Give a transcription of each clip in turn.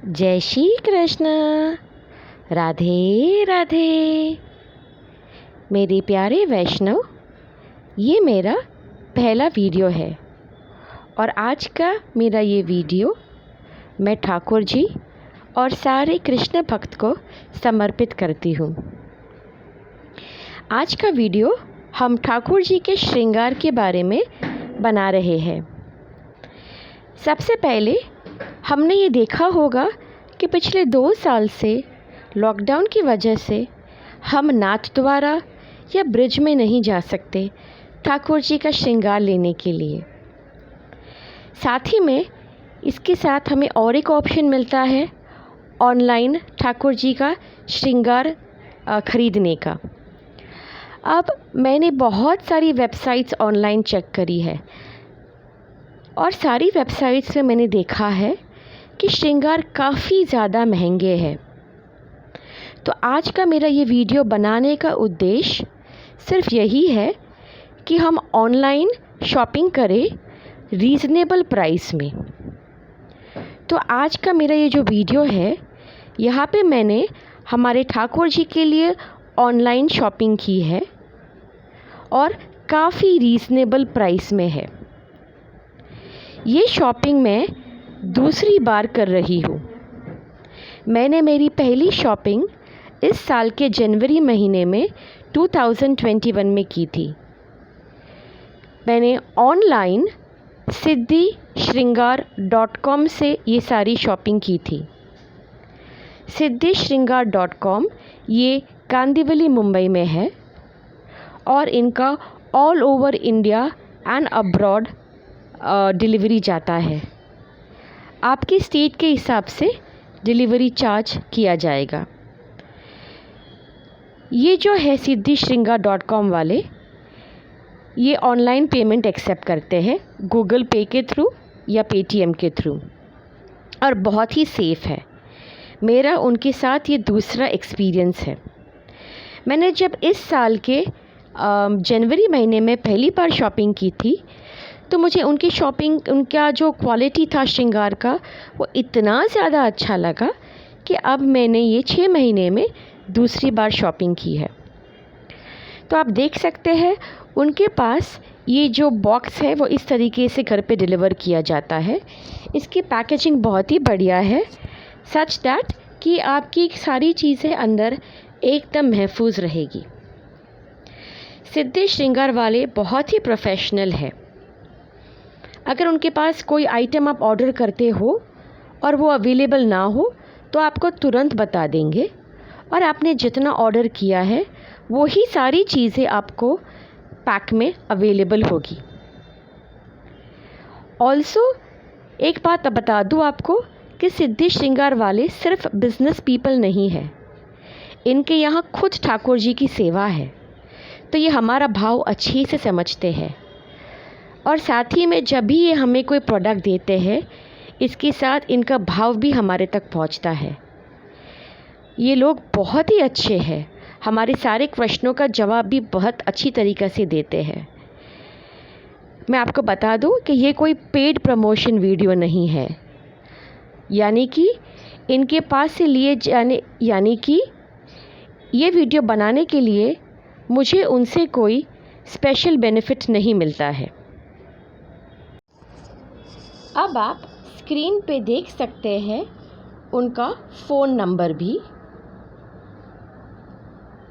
जय श्री कृष्ण। राधे राधे। मेरे प्यारे वैष्णव, ये मेरा पहला वीडियो है और आज का मेरा ये वीडियो मैं ठाकुर जी और सारे कृष्ण भक्त को समर्पित करती हूँ। आज का वीडियो हम ठाकुर जी के श्रृंगार के बारे में बना रहे हैं। सबसे पहले हमने ये देखा होगा कि पिछले 2 साल से लॉकडाउन की वजह से हम नाथद्वारा या ब्रिज में नहीं जा सकते ठाकुर जी का श्रृंगार लेने के लिए। साथ ही में इसके साथ हमें और एक ऑप्शन मिलता है ऑनलाइन ठाकुर जी का श्रृंगार ख़रीदने का। अब मैंने बहुत सारी वेबसाइट्स ऑनलाइन चेक करी है और सारी वेबसाइट्स में मैंने देखा है कि श्रृंगार काफ़ी ज़्यादा महंगे हैं। तो आज का मेरा ये वीडियो बनाने का उद्देश्य सिर्फ यही है कि हम ऑनलाइन शॉपिंग करें रीज़नेबल प्राइस में। तो आज का मेरा ये जो वीडियो है, यहाँ पे मैंने हमारे ठाकुर जी के लिए ऑनलाइन शॉपिंग की है और काफ़ी रीज़नेबल प्राइस में है। ये शॉपिंग मैं दूसरी बार कर रही हूँ। मैंने मेरी पहली शॉपिंग इस साल के जनवरी महीने में 2021 में की थी। मैंने ऑनलाइन siddhishringar.com से ये सारी शॉपिंग की थी। siddhishringar.com ये कांदिवली मुंबई में है और इनका all over India and abroad delivery जाता है। आपके स्टेट के हिसाब से डिलीवरी चार्ज किया जाएगा। ये जो है siddhishringar.com वाले, ये ऑनलाइन पेमेंट एक्सेप्ट करते हैं गूगल पे के थ्रू या पेटीएम के थ्रू और बहुत ही सेफ़ है। मेरा उनके साथ ये दूसरा एक्सपीरियंस है। मैंने जब इस साल के जनवरी महीने में पहली बार शॉपिंग की थी तो मुझे उनका जो क्वालिटी था श्रृंगार का, वो इतना ज़्यादा अच्छा लगा कि अब मैंने ये 6 महीने में दूसरी बार शॉपिंग की है। तो आप देख सकते हैं उनके पास ये जो बॉक्स है वो इस तरीके से घर पे डिलीवर किया जाता है। इसकी पैकेजिंग बहुत ही बढ़िया है, सच दैट कि आपकी सारी चीज़ें अंदर एकदम महफूज रहेगी। सिद्धि श्रृंगार वाले बहुत ही प्रोफेशनल है। अगर उनके पास कोई आइटम आप ऑर्डर करते हो और वो अवेलेबल ना हो तो आपको तुरंत बता देंगे और आपने जितना ऑर्डर किया है वो ही सारी चीज़ें आपको पैक में अवेलेबल होगी। ऑल्सो एक बात बता दूँ आपको कि सिद्धि श्रृंगार वाले सिर्फ बिजनेस पीपल नहीं है, इनके यहाँ खुद ठाकुर जी की सेवा है। तो ये हमारा भाव अच्छे से समझते हैं और साथ ही में जब भी ये हमें कोई प्रोडक्ट देते हैं, इसके साथ इनका भाव भी हमारे तक पहुंचता है। ये लोग बहुत ही अच्छे हैं, हमारे सारे प्रश्नों का जवाब भी बहुत अच्छी तरीक़े से देते हैं। मैं आपको बता दूं कि ये कोई पेड प्रमोशन वीडियो नहीं है, यानी कि इनके पास से लिए जाने यानी कि ये वीडियो बनाने के लिए मुझे उनसे कोई स्पेशल बेनिफिट नहीं मिलता है। अब आप स्क्रीन पे देख सकते हैं उनका फ़ोन नंबर भी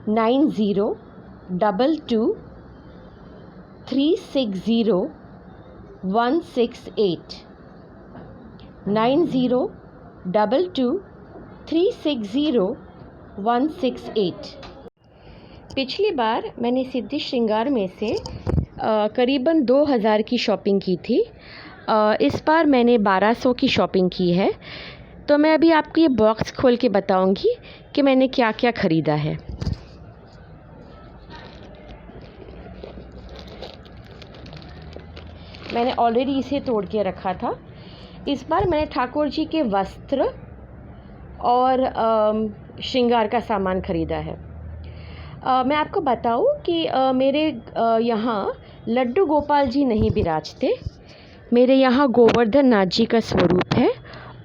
9022360168 9022360168। पिछली बार मैंने सिद्धि श्रृंगार में से करीबन 2000 की शॉपिंग की थी। इस बार मैंने 1200 की शॉपिंग की है। तो मैं अभी आपको ये बॉक्स खोल के बताऊंगी कि मैंने क्या क्या ख़रीदा है। मैंने ऑलरेडी इसे तोड़ के रखा था। इस बार मैंने ठाकुर जी के वस्त्र और श्रृंगार का सामान ख़रीदा है। मैं आपको बताऊं कि मेरे यहाँ लड्डू गोपाल जी नहीं विराजते। मेरे यहाँ गोवर्धन नाथ जी का स्वरूप है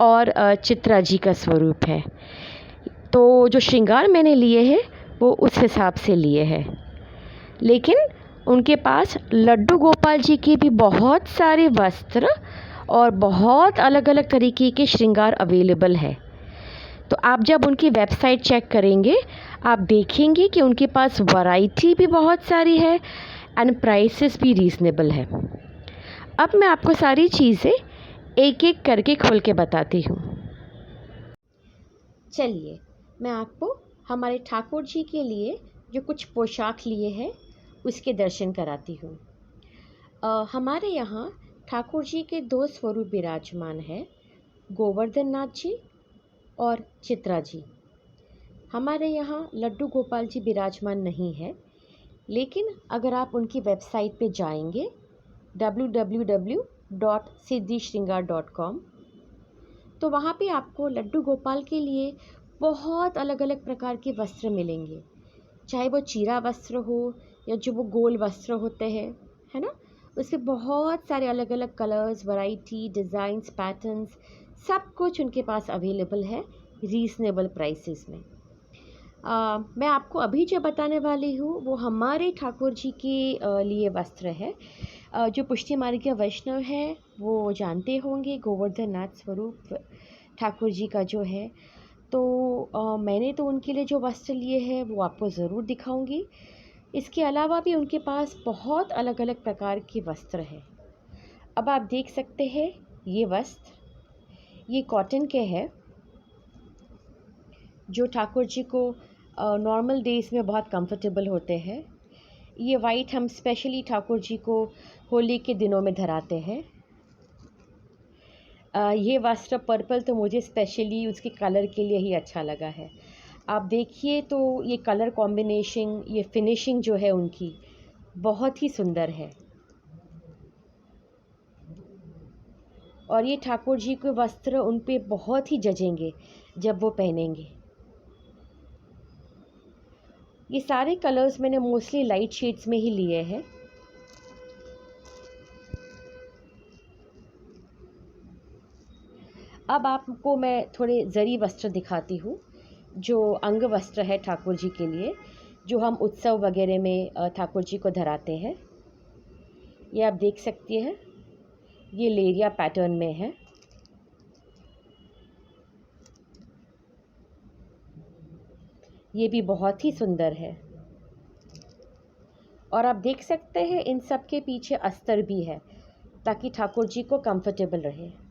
और चित्रा जी का स्वरूप है। तो जो श्रृंगार मैंने लिए हैं वो उस हिसाब से लिए हैं। लेकिन उनके पास लड्डू गोपाल जी के भी बहुत सारे वस्त्र और बहुत अलग अलग तरीके के श्रृंगार अवेलेबल है। तो आप जब उनकी वेबसाइट चेक करेंगे आप देखेंगे कि उनके पास वैरायटी भी बहुत सारी है एंड प्राइसेस भी रीज़नेबल है। अब मैं आपको सारी चीज़ें एक एक करके खोल के बताती हूँ। चलिए मैं आपको हमारे ठाकुर जी के लिए जो कुछ पोशाक लिए हैं उसके दर्शन कराती हूँ। हमारे यहाँ ठाकुर जी के दो स्वरूप विराजमान हैं, गोवर्धन नाथ जी और चित्रा जी। हमारे यहाँ लड्डू गोपाल जी विराजमान नहीं है, लेकिन अगर आप उनकी वेबसाइट पे जाएंगे www.siddhishringar.com तो वहाँ पे आपको लड्डू गोपाल के लिए बहुत अलग अलग प्रकार के वस्त्र मिलेंगे, चाहे वो चीरा वस्त्र हो या जो वो गोल वस्त्र होते हैं, है ना। उसके बहुत सारे अलग अलग कलर्स, वैरायटी, डिज़ाइंस, पैटर्न्स, सब कुछ उनके पास अवेलेबल है रीज़नेबल प्राइसेस में। मैं आपको अभी जो बताने वाली हूँ वो हमारे ठाकुर जी के लिए वस्त्र है। जो पुष्टि मार्गीय वैष्णव है वो जानते होंगे गोवर्धन नाथ स्वरूप ठाकुर जी का जो है। तो मैंने तो उनके लिए जो वस्त्र लिए हैं वो आपको ज़रूर दिखाऊंगी। इसके अलावा भी उनके पास बहुत अलग अलग प्रकार के वस्त्र हैं। अब आप देख सकते हैं ये वस्त्र, ये कॉटन के हैं जो ठाकुर जी को नॉर्मल डेज़ में बहुत कंफर्टेबल होते हैं। ये वाइट हम स्पेशली ठाकुर जी को होली के दिनों में धराते हैं। ये वस्त्र पर्पल तो मुझे स्पेशली उसके कलर के लिए ही अच्छा लगा है। आप देखिए तो ये कलर कॉम्बिनेशन, ये फिनिशिंग जो है उनकी बहुत ही सुंदर है। और ये ठाकुर जी के वस्त्र उन पे बहुत ही जचेंगे जब वो पहनेंगे। ये सारे कलर्स मैंने मोस्टली लाइट शेड्स में ही लिए हैं। अब आपको मैं थोड़े जरी वस्त्र दिखाती हूँ जो अंग वस्त्र है ठाकुर जी के लिए, जो हम उत्सव वगैरह में ठाकुर जी को धराते हैं। ये आप देख सकती हैं, ये लेरिया पैटर्न में है। ये भी बहुत ही सुंदर है। और आप देख सकते हैं इन सब के पीछे अस्तर भी है ताकि ठाकुर जी को कंफर्टेबल रहे।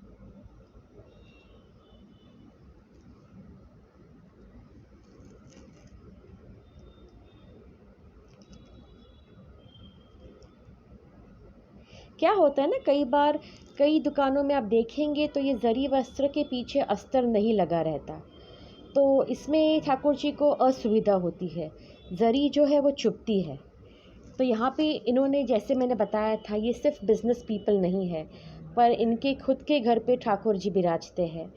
क्या होता है ना, कई बार कई दुकानों में आप देखेंगे तो ये जरी वस्त्र के पीछे अस्तर नहीं लगा रहता, तो इसमें ठाकुर जी को असुविधा होती है, जरी जो है वो चुभती है। तो यहाँ पे इन्होंने, जैसे मैंने बताया था, ये सिर्फ बिज़नेस पीपल नहीं है पर इनके खुद के घर पे ठाकुर जी विराजते हैं,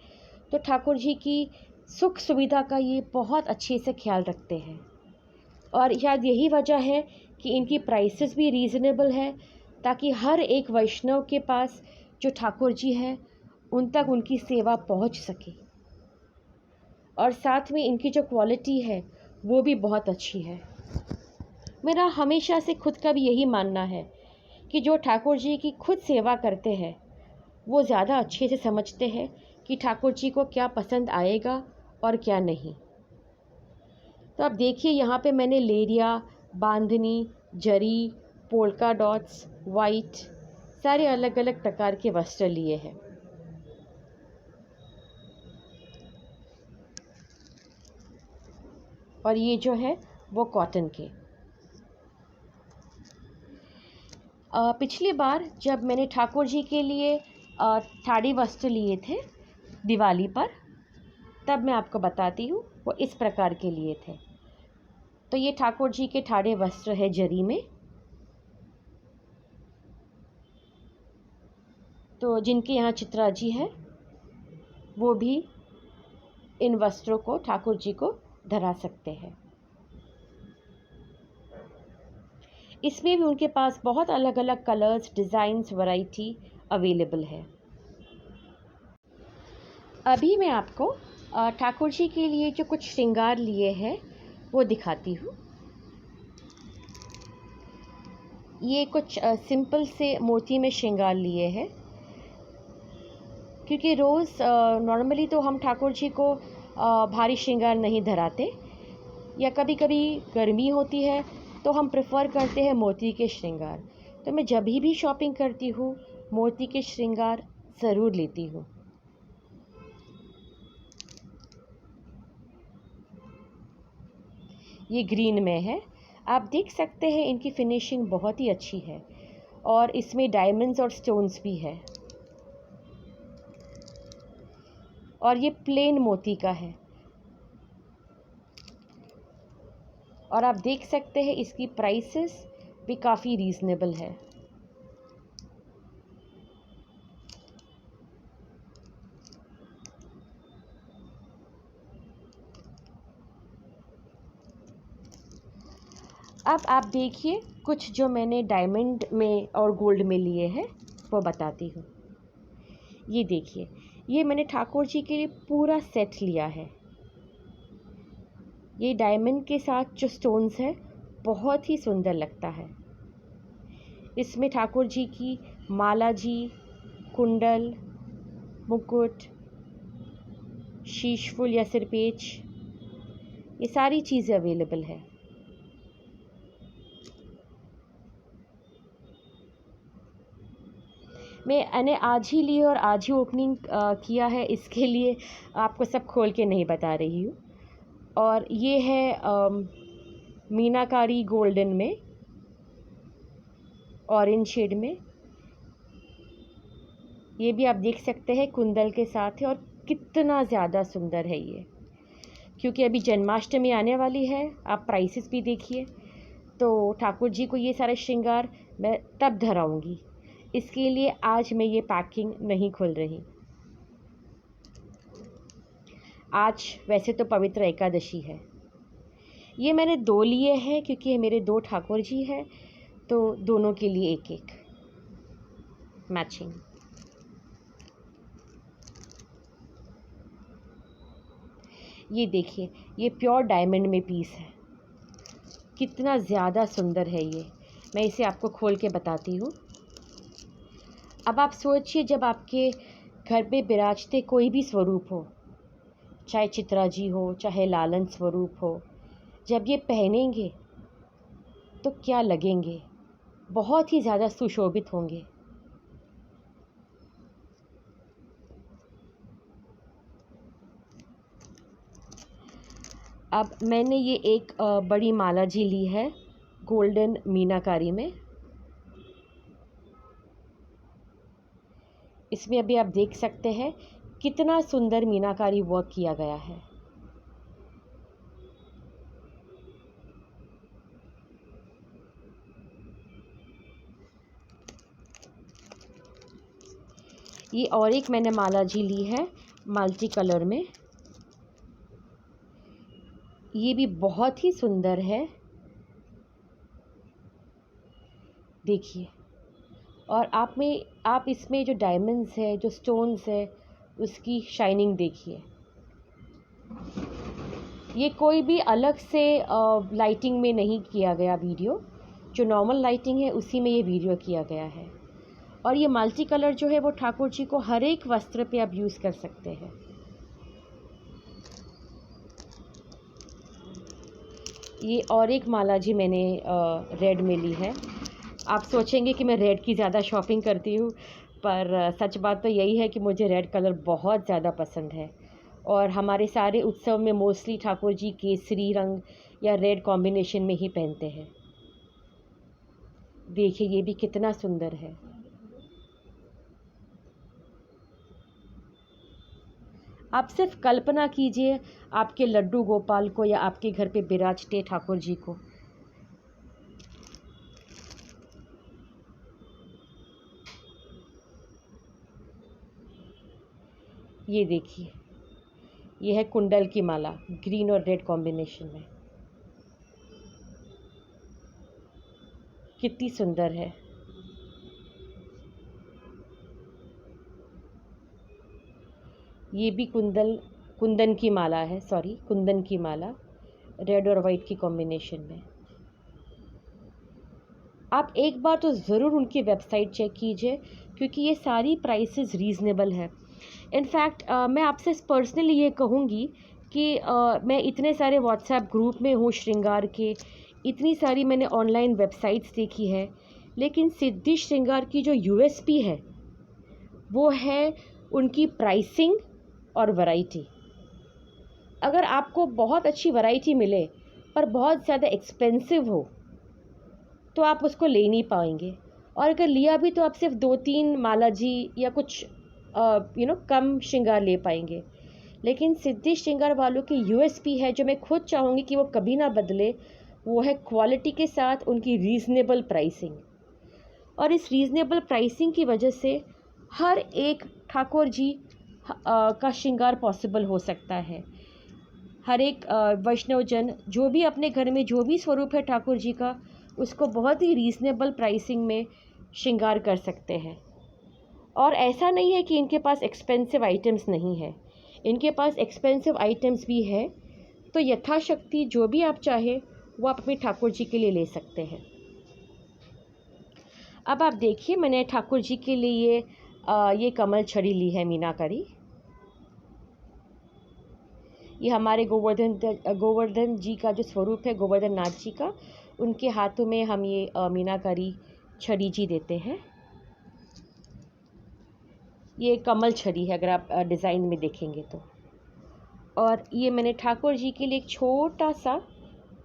तो ठाकुर जी की सुख सुविधा का ये बहुत अच्छे से ख्याल रखते हैं। और शायद यही वजह है कि इनकी प्राइसेस भी रीज़नेबल है ताकि हर एक वैष्णव के पास जो ठाकुर जी हैं उन तक उनकी सेवा पहुंच सके। और साथ में इनकी जो क्वालिटी है वो भी बहुत अच्छी है। मेरा हमेशा से खुद का भी यही मानना है कि जो ठाकुर जी की खुद सेवा करते हैं वो ज़्यादा अच्छे से समझते हैं कि ठाकुर जी को क्या पसंद आएगा और क्या नहीं। तो आप देखिए यहाँ पे मैंने लेरिया, बांधनी, जरी, पोल्का डॉट्स, वाइट, सारे अलग अलग प्रकार के वस्त्र लिए हैं। और ये जो है वो कॉटन के। पिछली बार जब मैंने ठाकुर जी के लिए ठाड़ी वस्त्र लिए थे दिवाली पर, तब मैं आपको बताती हूँ वो इस प्रकार के लिए थे। तो ये ठाकुर जी के ठाड़े वस्त्र है जरी में। तो जिनके यहाँ चित्रा जी है वो भी इन वस्त्रों को ठाकुर जी को धरा सकते हैं। इसमें भी उनके पास बहुत अलग अलग कलर्स, डिज़ाइंस, वैरायटी अवेलेबल है। अभी मैं आपको ठाकुर जी के लिए जो कुछ श्रृंगार लिए हैं वो दिखाती हूँ। ये कुछ सिंपल से मोती में श्रृंगार लिए हैं, क्योंकि रोज़ नॉर्मली तो हम ठाकुर जी को भारी श्रृंगार नहीं धराते, या कभी कभी गर्मी होती है तो हम प्रेफर करते हैं मोती के श्रृंगार। तो मैं जब भी शॉपिंग करती हूँ मोती के श्रृंगार ज़रूर लेती हूँ। ये ग्रीन में है, आप देख सकते हैं इनकी फिनिशिंग बहुत ही अच्छी है, और इसमें डायमंड्स और स्टोन्स भी है, और ये प्लेन मोती का है। और आप देख सकते हैं इसकी प्राइसेस भी काफ़ी रीज़नेबल है। अब आप देखिए कुछ जो मैंने डायमंड में और गोल्ड में लिए हैं वो बताती हूँ। ये देखिए, ये मैंने ठाकुर जी के लिए पूरा सेट लिया है। ये डायमंड के साथ जो स्टोन्स है बहुत ही सुंदर लगता है। इसमें ठाकुर जी की माला जी, कुंडल, मुकुट, शीशफुल या सिरपेच, ये सारी चीज़ें अवेलेबल है। मैंने आज ही ली और आज ही ओपनिंग किया है, इसके लिए आपको सब खोल के नहीं बता रही हूँ। और ये है मीनाकारी गोल्डन में, ऑरेंज शेड में। ये भी आप देख सकते हैं कुंडल के साथ है, और कितना ज़्यादा सुंदर है ये। क्योंकि अभी जन्माष्टमी आने वाली है, आप प्राइसेस भी देखिए, तो ठाकुर जी को ये सारे श्रृंगार मैं तब धराऊँगी, इसके लिए आज मैं ये पैकिंग नहीं खोल रही। आज वैसे तो पवित्र एकादशी है। ये मैंने 2 लिए हैं क्योंकि ये मेरे 2 ठाकुर जी हैं, तो दोनों के लिए एक एक मैचिंग। ये देखिए, ये प्योर डायमंड में पीस है, कितना ज़्यादा सुंदर है ये। मैं इसे आपको खोल के बताती हूँ। अब आप सोचिए, जब आपके घर पे विराजते कोई भी स्वरूप हो, चाहे चित्रा जी हो, चाहे लालन स्वरूप हो, जब ये पहनेंगे तो क्या लगेंगे, बहुत ही ज़्यादा सुशोभित होंगे। अब मैंने ये एक बड़ी माला जी ली है गोल्डन मीनाकारी में। इसमें अभी आप देख सकते हैं कितना सुंदर मीनाकारी वर्क किया गया है। ये और एक मैंने माला जी ली है मल्टी कलर में, ये भी बहुत ही सुंदर है, देखिए। और आप इसमें जो डायमंड्स है, जो स्टोन्स है, उसकी शाइनिंग देखिए। ये कोई भी अलग से लाइटिंग में नहीं किया गया वीडियो, जो नॉर्मल लाइटिंग है उसी में ये वीडियो किया गया है। और ये मल्टी कलर जो है वो ठाकुर जी को हर एक वस्त्र पे आप यूज़ कर सकते हैं। ये और एक माला जी मैंने रेड में ली है। आप सोचेंगे कि मैं रेड की ज़्यादा शॉपिंग करती हूँ, पर सच बात तो यही है कि मुझे रेड कलर बहुत ज़्यादा पसंद है। और हमारे सारे उत्सव में मोस्टली ठाकुर जी केसरी रंग या रेड कॉम्बिनेशन में ही पहनते हैं। देखिए, ये भी कितना सुंदर है। आप सिर्फ कल्पना कीजिए आपके लड्डू गोपाल को या आपके घर पे विराजते ठाकुर जी को। ये देखिए, ये है कुंडल की माला ग्रीन और रेड कॉम्बिनेशन में, कितनी सुंदर है। ये भी कुंदन की माला है, कुंदन की माला, रेड और वाइट की कॉम्बिनेशन में। आप एक बार तो ज़रूर उनकी वेबसाइट चेक कीजिए, क्योंकि ये सारी प्राइसेस रीज़नेबल है। इनफैक्ट मैं आपसे पर्सनली ये कहूँगी कि मैं इतने सारे व्हाट्सएप ग्रुप में हूँ श्रृंगार के, इतनी सारी मैंने ऑनलाइन वेबसाइट्स देखी है, लेकिन सिद्धि श्रृंगार की जो यूएसपी है वो है उनकी प्राइसिंग और वैरायटी। अगर आपको बहुत अच्छी वैरायटी मिले पर बहुत ज़्यादा एक्सपेंसिव हो तो आप उसको ले नहीं पाएंगे, और अगर लिया भी तो आप सिर्फ 2-3 माला जी या कुछ कम श्रृंगार ले पाएंगे। लेकिन सिद्धि श्रृंगार वालों की यूएसपी है जो मैं खुद चाहूँगी कि वो कभी ना बदले, वो है क्वालिटी के साथ उनकी रीज़नेबल प्राइसिंग। और इस रीज़नेबल प्राइसिंग की वजह से हर एक ठाकुर जी का श्रृंगार पॉसिबल हो सकता है। हर एक वैष्णव जन जो भी अपने घर में जो भी स्वरूप है ठाकुर जी का, उसको बहुत ही रीज़नेबल प्राइसिंग में श्रृंगार कर सकते हैं। और ऐसा नहीं है कि इनके पास एक्सपेंसिव आइटम्स नहीं है, इनके पास एक्सपेंसिव आइटम्स भी है। तो यथाशक्ति जो भी आप चाहे वो आप अपने ठाकुर जी के लिए ले सकते हैं। अब आप देखिए, मैंने ठाकुर जी के लिए ये कमल छड़ी ली है मीनाकारी। ये हमारे गोवर्धन जी का जो स्वरूप है, गोवर्धन नाथ जी का, उनके हाथों में हम ये मीनाकारी छड़ी जी देते हैं। ये कमल छड़ी है अगर आप डिज़ाइन में देखेंगे तो। और ये मैंने ठाकुर जी के लिए एक छोटा सा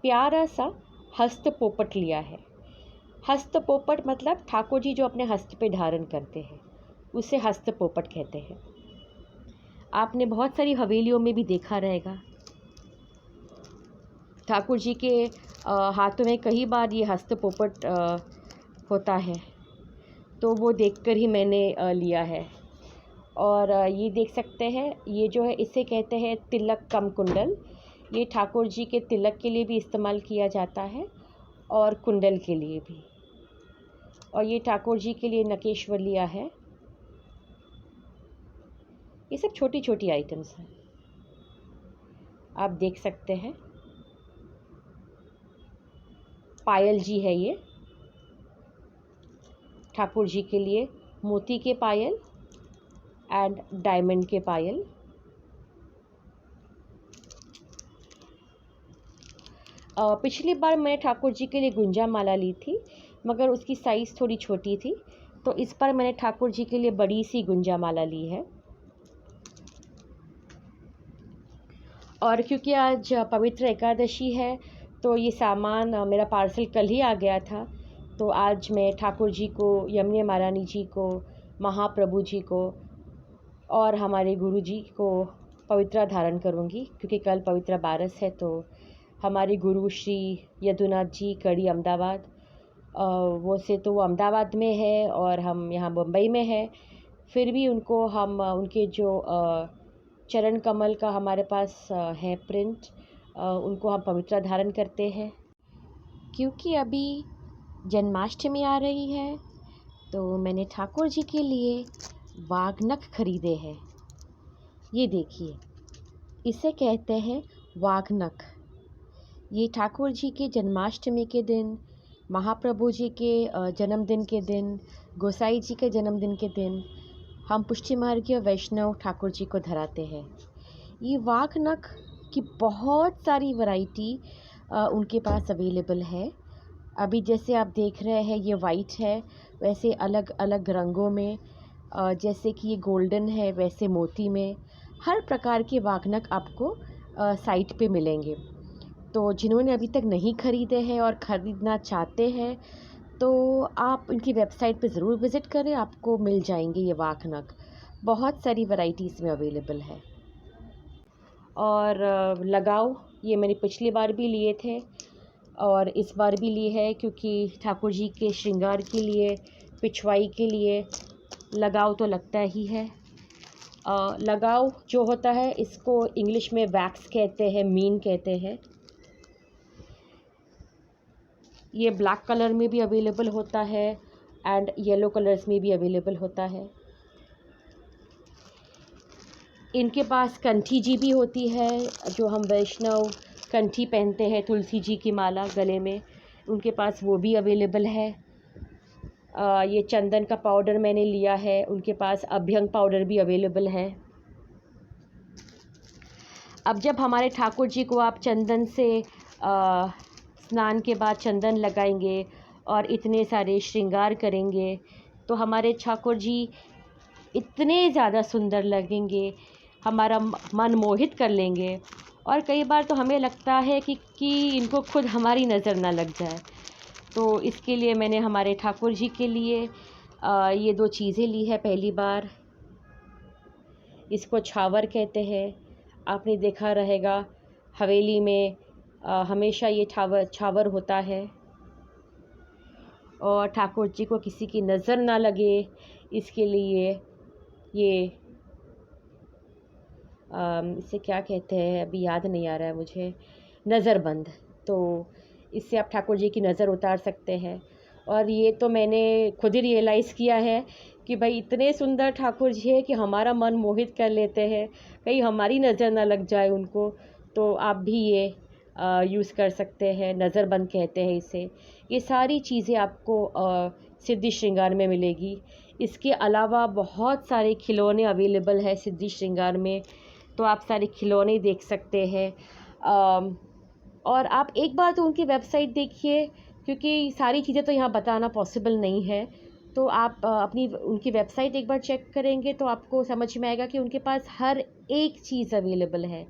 प्यारा सा हस्त पोपट लिया है। हस्त पोपट मतलब ठाकुर जी जो अपने हस्त पे धारण करते हैं, उसे हस्त पोपट कहते हैं। आपने बहुत सारी हवेलियों में भी देखा रहेगा, ठाकुर जी के हाथों में कई बार ये हस्त पोपट होता है, तो वो देखकर ही मैंने लिया है। और ये देख सकते हैं, ये जो है इसे कहते हैं तिलक कम कुंडल। ये ठाकुर जी के तिलक के लिए भी इस्तेमाल किया जाता है और कुंडल के लिए भी। और ये ठाकुर जी के लिए नकेश्वर लिया है। ये सब छोटी छोटी आइटम्स हैं, आप देख सकते हैं। पायल जी है ये ठाकुर जी के लिए, मोती के पायल एंड डायमंड के पायल। पिछली बार मैं ठाकुर जी के लिए गुंजा माला ली थी, मगर उसकी साइज़ थोड़ी छोटी थी, तो इस बार मैंने ठाकुर जी के लिए बड़ी सी गुंजा माला ली है। और क्योंकि आज पवित्र एकादशी है, तो ये सामान मेरा पार्सल कल ही आ गया था, तो आज मैं ठाकुर जी को, यमुना महारानी जी को, महाप्रभु जी को और हमारे गुरु जी को पवित्रा धारण करूँगी, क्योंकि कल पवित्रा बारस है। तो हमारे गुरु श्री यदुनाथ जी कड़ी अहमदाबाद, वो अहमदाबाद में है और हम यहाँ मुंबई में है, फिर भी उनको हम उनके जो चरण कमल का हमारे पास है प्रिंट, उनको हम पवित्रा धारण करते हैं। क्योंकि अभी जन्माष्टमी आ रही है, तो मैंने ठाकुर जी के लिए वाघनख खरीदे हैं। ये देखिए, इसे कहते हैं वाघनख। ये ठाकुर जी के जन्माष्टमी के दिन, महाप्रभु जी के जन्मदिन के दिन, गोसाई जी के जन्मदिन के दिन हम पुष्टि मार्गीय वैष्णव ठाकुर जी को धराते हैं। ये वाघनख की बहुत सारी वैरायटी उनके पास अवेलेबल है। अभी जैसे आप देख रहे हैं ये वाइट है, वैसे अलग अलग रंगों में, जैसे कि ये गोल्डन है वैसे मोती में, हर प्रकार के वाघनख आपको साइट पे मिलेंगे। तो जिन्होंने अभी तक नहीं ख़रीदे हैं और ख़रीदना चाहते हैं, तो आप उनकी वेबसाइट पे ज़रूर विज़िट करें, आपको मिल जाएंगे ये वाघनख। बहुत सारी वैरायटीज़ में अवेलेबल है। और लगाव ये मैंने पिछली बार भी लिए थे और इस बार भी लिए है, क्योंकि ठाकुर जी के श्रृंगार के लिए, पिछवाई के लिए लगाव तो लगता ही है। लगाव जो होता है इसको इंग्लिश में वैक्स कहते हैं, मीन कहते हैं। ये ब्लैक कलर में भी अवेलेबल होता है एंड येलो कलर्स में भी अवेलेबल होता है। इनके पास कंठी जी भी होती है, जो हम वैष्णव कंठी पहनते हैं, तुलसी जी की माला गले में, उनके पास वो भी अवेलेबल है। ये चंदन का पाउडर मैंने लिया है, उनके पास अभ्यंग पाउडर भी अवेलेबल है। अब जब हमारे ठाकुर जी को आप चंदन से स्नान के बाद चंदन लगाएंगे और इतने सारे श्रृंगार करेंगे, तो हमारे ठाकुर जी इतने ज़्यादा सुंदर लगेंगे, हमारा मन मोहित कर लेंगे। और कई बार तो हमें लगता है कि इनको खुद हमारी नज़र ना लग जाए। तो इसके लिए मैंने हमारे ठाकुर जी के लिए ये 2 चीज़ें ली है। पहली बार इसको छावर कहते हैं। आपने देखा रहेगा हवेली में हमेशा ये छावर होता है, और ठाकुर जी को किसी की नज़र ना लगे इसके लिए ये इसे क्या कहते हैं, अभी याद नहीं आ रहा है मुझे, नज़रबंद। तो इससे आप ठाकुर जी की नज़र उतार सकते हैं। और ये तो मैंने खुद ही रियलाइज़ किया है कि भाई इतने सुंदर ठाकुर जी हैं कि हमारा मन मोहित कर लेते हैं, कहीं हमारी नज़र ना लग जाए उनको। तो आप भी ये यूज़ कर सकते हैं, नज़रबंद कहते हैं इसे। ये सारी चीज़ें आपको सिद्धि श्रृंगार में मिलेगी। इसके अलावा बहुत सारे खिलौने अवेलेबल है सिद्धि श्रृंगार में, तो आप सारे खिलौने देख सकते हैं। और आप एक बार तो उनकी वेबसाइट देखिए, क्योंकि सारी चीज़ें तो यहाँ बताना पॉसिबल नहीं है। तो आप उनकी वेबसाइट एक बार चेक करेंगे तो आपको समझ में आएगा कि उनके पास हर एक चीज़ अवेलेबल है।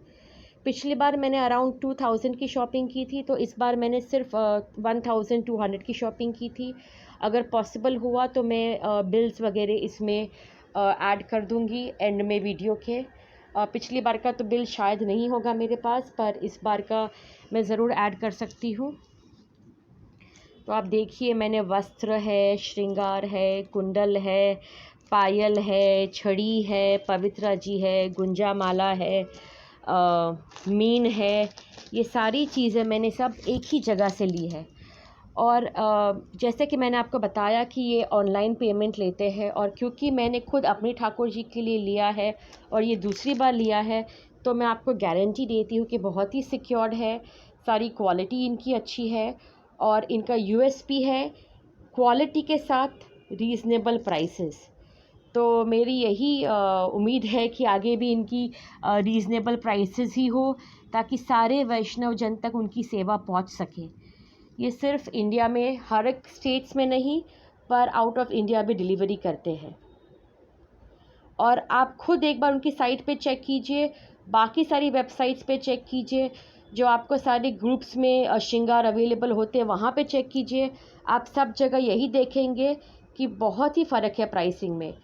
पिछली बार मैंने अराउंड 2000 की शॉपिंग की थी, तो इस बार मैंने सिर्फ 1200 की शॉपिंग की थी। अगर पॉसिबल हुआ तो मैं बिल्स वगैरह इसमें ऐड कर दूंगी एंड में वीडियो के। पिछली बार का तो बिल शायद नहीं होगा मेरे पास, पर इस बार का मैं ज़रूर ऐड कर सकती हूँ। तो आप देखिए, मैंने वस्त्र है, श्रृंगार है, कुंडल है, पायल है, छड़ी है, पवित्रा जी है, गुंजा माला है, मीन है, ये सारी चीज़ें मैंने सब एक ही जगह से ली है। और जैसे कि मैंने आपको बताया कि ये ऑनलाइन पेमेंट लेते हैं, और क्योंकि मैंने खुद अपने ठाकुर जी के लिए लिया है और ये दूसरी बार लिया है, तो मैं आपको गारंटी देती हूँ कि बहुत ही सिक्योर्ड है। सारी क्वालिटी इनकी अच्छी है, और इनका यूएसपी है क्वालिटी के साथ रीज़नेबल प्राइसेस। तो मेरी यही उम्मीद है कि आगे भी इनकी रीज़नेबल प्राइसेस ही हो, ताकि सारे वैष्णव जन तक उनकी सेवा पहुंच सके। ये सिर्फ इंडिया में हर एक स्टेट्स में नहीं, पर आउट ऑफ इंडिया भी डिलीवरी करते हैं। और आप खुद एक बार उनकी साइट पे चेक कीजिए, बाकी सारी वेबसाइट्स पे चेक कीजिए, जो आपको सारे ग्रुप्स में श्रृंगार अवेलेबल होते हैं वहाँ पे चेक कीजिए। आप सब जगह यही देखेंगे कि बहुत ही फ़र्क है प्राइसिंग में।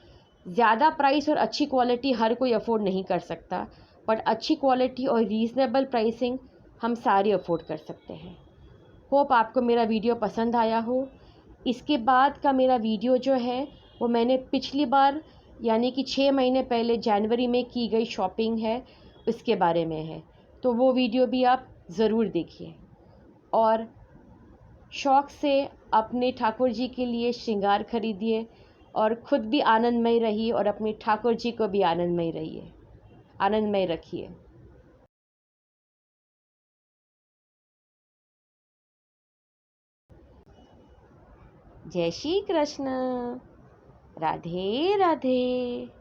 ज़्यादा प्राइस और अच्छी क्वालिटी हर कोई अफोर्ड नहीं कर सकता, बट अच्छी क्वालिटी और रीज़नेबल प्राइसिंग हम सारे अफोर्ड कर सकते हैं। होप आपको मेरा वीडियो पसंद आया हो। इसके बाद का मेरा वीडियो जो है वो मैंने पिछली बार यानी कि 6 महीने पहले जनवरी में की गई शॉपिंग है, उसके बारे में है। तो वो वीडियो भी आप ज़रूर देखिए, और शौक़ से अपने ठाकुर जी के लिए श्रृंगार खरीदिए, और ख़ुद भी आनंदमय रहिए और अपने ठाकुर जी को भी आनंदमय रखिए। जय श्री कृष्ण। राधे राधे।